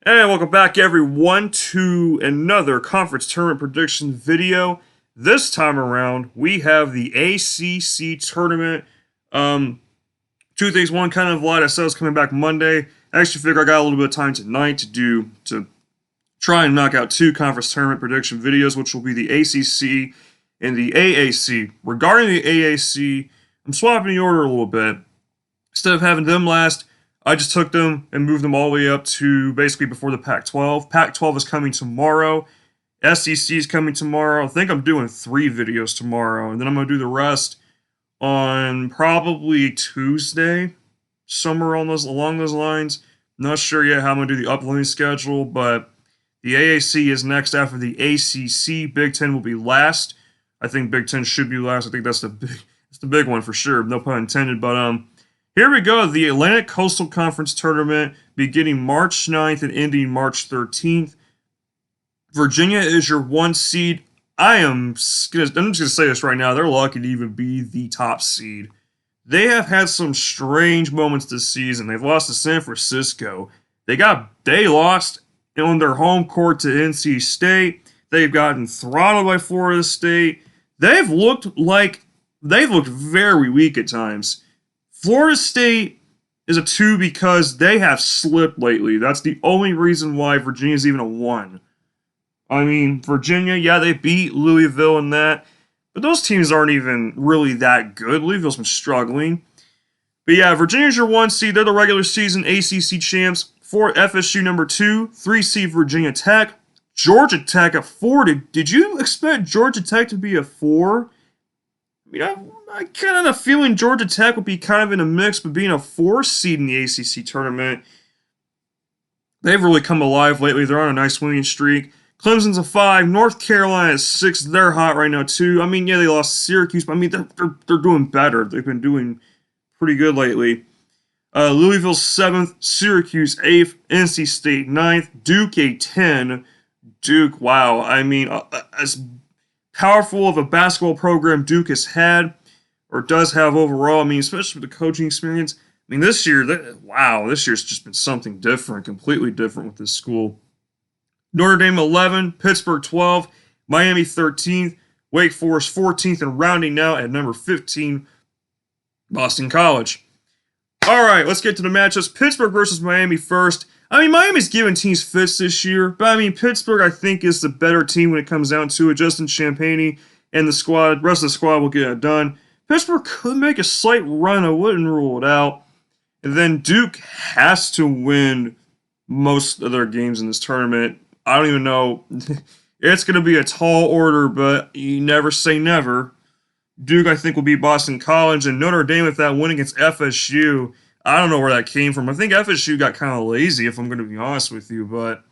And welcome back, everyone, to another conference tournament prediction video. This time around, we have the ACC tournament. Um, Two things. One, kind of light. I said I was coming back Monday. I actually figure I got a little bit of time tonight to try and knock out two conference tournament prediction videos, which will be the ACC and the AAC. Regarding the AAC, I'm swapping the order a little bit. Instead of having them last, I just took them and moved them all the way up to basically before the Pac-12. Pac-12 is coming tomorrow. SEC is coming tomorrow. I think I'm doing 3 videos tomorrow, and then I'm going to do the rest on probably Tuesday, somewhere along those lines. Not sure yet how I'm going to do the uploading schedule, but the AAC is next after the ACC. Big Ten will be last. I think Big Ten should be last. I think that's the big one for sure. No pun intended, but here we go, the Atlantic Coastal Conference Tournament beginning March 9th and ending March 13th. Virginia is your 1 seed. I'm just going to say this right now. They're lucky to even be the top seed. They have had some strange moments this season. They've lost to San Francisco. They lost on their home court to NC State. They've gotten throttled by Florida State. They've looked very weak at times. Florida State is a 2 because they have slipped lately. That's the only reason why Virginia's even a 1. I mean, Virginia, yeah, they beat Louisville in that, but those teams aren't even really that good. Louisville's been struggling. But yeah, Virginia's your 1 seed. They're the regular season ACC champs. 4 FSU number 2, 3 seed Virginia Tech. Georgia Tech at 4. Did you expect Georgia Tech to be a 4? I mean, I kind of have a feeling Georgia Tech would be kind of in a mix, but being a 4 seed in the ACC tournament, they've really come alive lately. They're on a nice winning streak. Clemson's a 5. North Carolina is 6. They're hot right now, too. I mean, yeah, they lost Syracuse, but I mean, they're doing better. They've been doing pretty good lately. Louisville 7th, Syracuse 8th, NC State 9th, Duke a 10. Duke, wow. I mean, as powerful of a basketball program Duke has had, or does have overall, I mean, especially with the coaching experience. I mean, this year, this year's just been something different, completely different with this school. Notre Dame 11, Pittsburgh 12, Miami 13th, Wake Forest 14th, and rounding out at number 15, Boston College. All right, let's get to the matchups. Pittsburgh versus Miami first. I mean, Miami's given teams fits this year, but I mean, Pittsburgh, I think, is the better team when it comes down to it. Justin Champagnie and the rest of the squad will get it done. Pittsburgh could make a slight run. I wouldn't rule it out. And then Duke has to win most of their games in this tournament. I don't even know. It's going to be a tall order, but you never say never. Duke, I think, will beat Boston College, and Notre Dame, with that win against FSU, I don't know where that came from. I think FSU got kind of lazy, if I'm going to be honest with you, but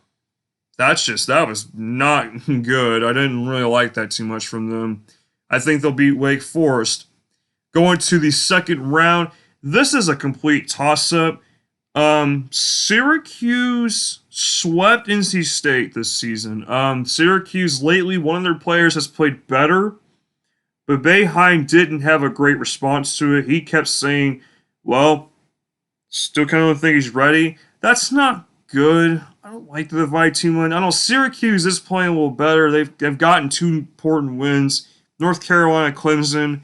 that was not good. I didn't really like that too much from them. I think they'll beat Wake Forest. Going to the second round, this is a complete toss-up. Syracuse swept NC State this season. Syracuse lately, one of their players has played better, but Boeheim didn't have a great response to it. He kept saying, well, still kind of think he's ready. That's not good. I don't like the divide too much. I know Syracuse is playing a little better. They've gotten 2 important wins. North Carolina, Clemson.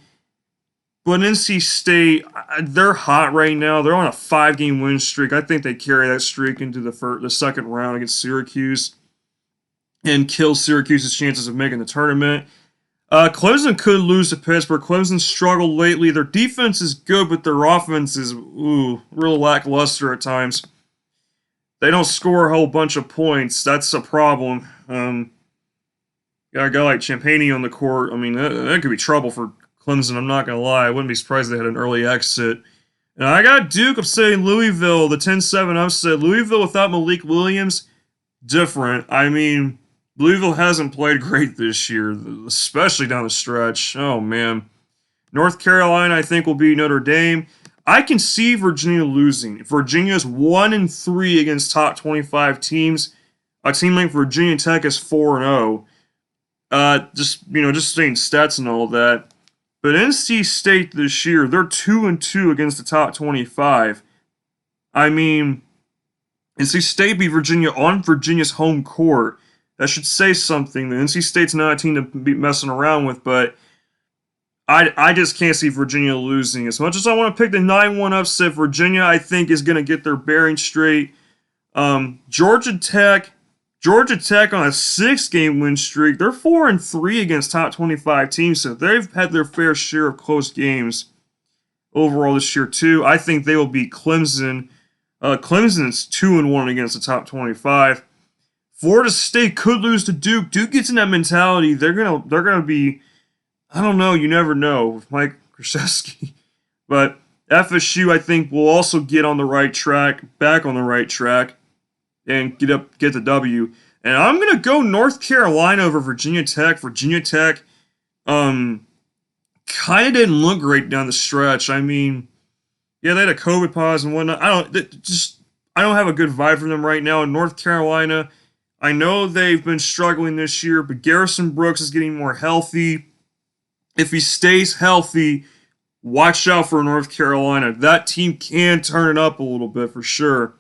But NC State, they're hot right now. They're on a 5-game win streak. I think they carry that streak into the second round against Syracuse and kill Syracuse's chances of making the tournament. Clemson could lose to Pittsburgh. Clemson struggled lately. Their defense is good, but their offense is real lackluster at times. They don't score a whole bunch of points. That's a problem. Got a guy like Champagnie on the court. I mean, that could be trouble for Clemson, I'm not going to lie. I wouldn't be surprised if they had an early exit. And I got Duke upsetting Louisville, the 10-7 upset. Louisville without Malik Williams, different. I mean, Louisville hasn't played great this year, especially down the stretch. Oh, man. North Carolina, I think, will beat Notre Dame. I can see Virginia losing. Virginia's 1-3 against top 25 teams. A team like Virginia Tech is 4-0. Just saying stats and all that. But NC State this year, they're 2-2 against the top 25. I mean, NC State beat Virginia on Virginia's home court. That should say something. The NC State's not a team to be messing around with, but I just can't see Virginia losing. As much as I want to pick the 9-1 upset, Virginia, I think, is going to get their bearings straight. Georgia Tech on a 6-game win streak. They're 4-3 against top 25 teams, so they've had their fair share of close games overall this year too. I think they will beat Clemson. Clemson's 2-1 against the top 25. Florida State could lose to Duke. Duke gets in that mentality. They're gonna be, I don't know. You never know with Mike Krzyzewski, but FSU I think will also get on the right track, back on the right track, and get the W. And I'm gonna go North Carolina over Virginia Tech. Virginia Tech, kind of didn't look great down the stretch. I mean, yeah, they had a COVID pause and whatnot. I don't have a good vibe from them right now. In North Carolina, I know they've been struggling this year, but Garrison Brooks is getting more healthy. If he stays healthy, watch out for North Carolina. That team can turn it up a little bit for sure.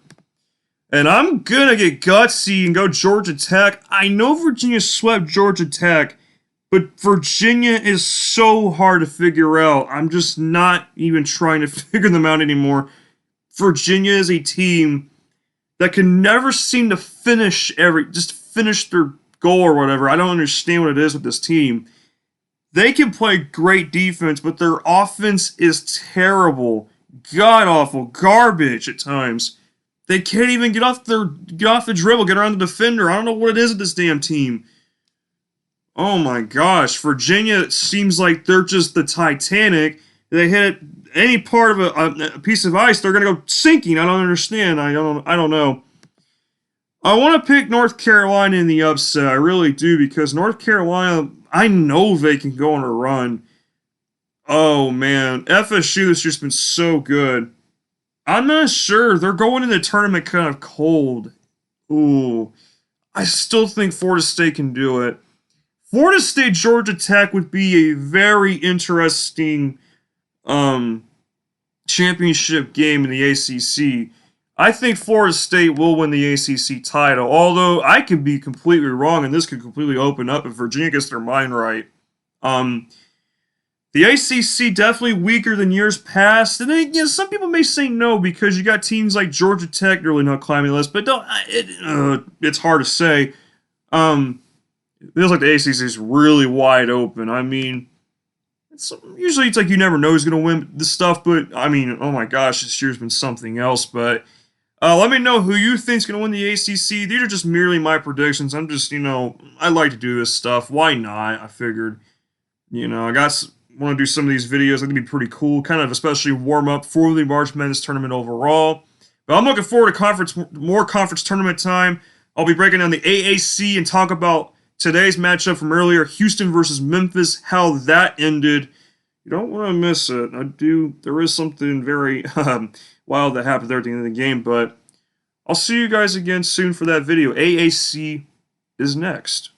And I'm going to get gutsy and go Georgia Tech. I know Virginia swept Georgia Tech, but Virginia is so hard to figure out. I'm just not even trying to figure them out anymore. Virginia is a team that can never seem to finish their goal or whatever. I don't understand what it is with this team. They can play great defense, but their offense is terrible, god-awful, garbage at times. They can't even get off the dribble, get around the defender. I don't know what it is with this damn team. Oh my gosh, Virginia seems like they're just the Titanic. They hit any part of a piece of ice, they're gonna go sinking. I don't understand. I don't know. I want to pick North Carolina in the upset. I really do, because North Carolina, I know they can go on a run. Oh man, FSU this year's been so good. I'm not sure. They're going in the tournament kind of cold. Ooh, I still think Florida State can do it. Florida State Georgia Tech would be a very interesting championship game in the ACC. I think Florida State will win the ACC title, although I could be completely wrong, and this could completely open up if Virginia gets their mind right. The ACC definitely weaker than years past, and then, some people may say no because you got teams like Georgia Tech really not climbing the list, but it's hard to say. It feels like the ACC is really wide open. I mean, usually it's like you never know who's going to win this stuff, but I mean, oh my gosh, this year's been something else. But let me know who you think's going to win the ACC. These are just merely my predictions. I'm just, I like to do this stuff. Why not? I figured, I want to do some of these videos. I think it'd be pretty cool, kind of especially warm up for the March Madness tournament overall. But I'm looking forward to more conference tournament time. I'll be breaking down the AAC and talk about today's matchup from earlier, Houston versus Memphis, how that ended. You don't want to miss it. There is something very wild that happened there at the end of the game, but I'll see you guys again soon for that video. AAC is next.